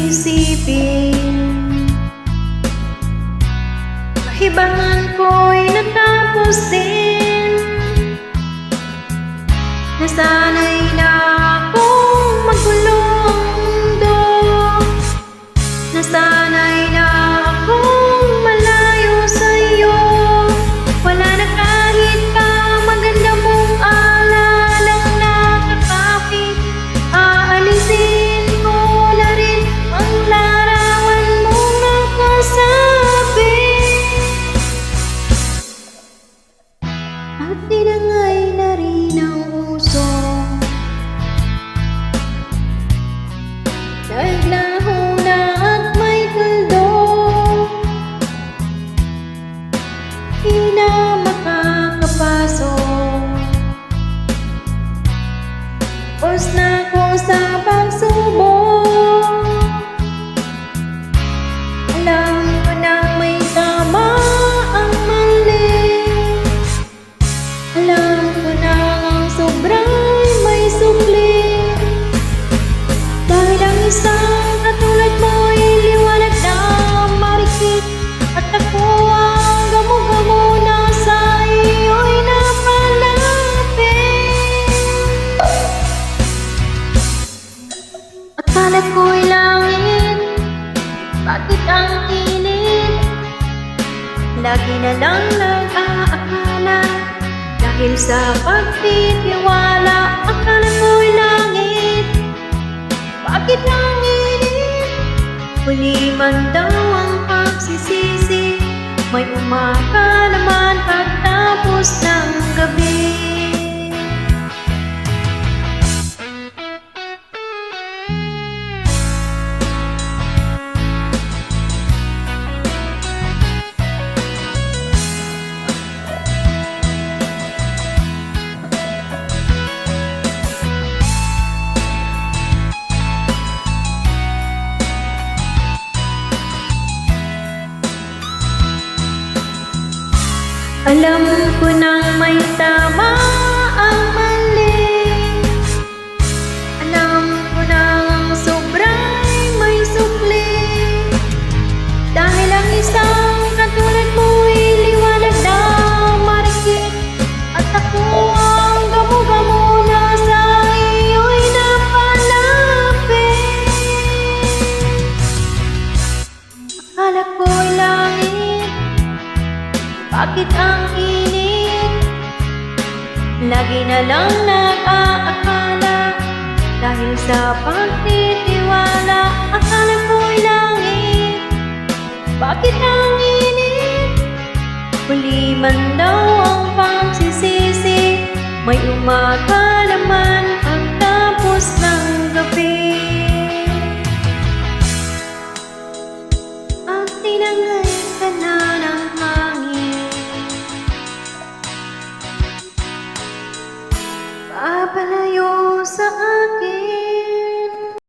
isipin. Kahibangan ko'y natapos din. Nasanay na akong magulong mundo. Nasanay na akong malayo sa'yo. Wala na kahit pa maganda mong alalang nakakapit. Aalisin ko na rin ang larawan mong nakasabi. At tinangay na rin ang uso. Naglaho na at may kuldo. Di na makakapasok. Tapos na ko sa pagsubok. Alam ko na may tama ang mali. Alam ko na ang sobrang may sukli. Dahil ang isang katulad mo'y liwanag na marikit. At ako ang gamo-gamo na sa iyo'y napalapit. Akala ko'y langit, bakit ang init? Lagi na lang nag-aakala. Dahil sa pagtitiwala, akala ko'y langit, bakit ang init? Huli man daw ang pagsisisi, may umaga naman pagtapos ng gabi. Alam ko nang may tama ang mali. Alam ko nang sobrang may sukli. Dahil ang isang katulad mo'y liwanag na marikit. At ako ang gamo-gamo na sa iyo'y napalapit. Akala ko'y langit, bakit ang init? Lagi na lang nag-aakala. Dahil sa pagtitiwala, akala ko'y langit, bakit ang init? Huli man daw ang pagsisisi, may umaga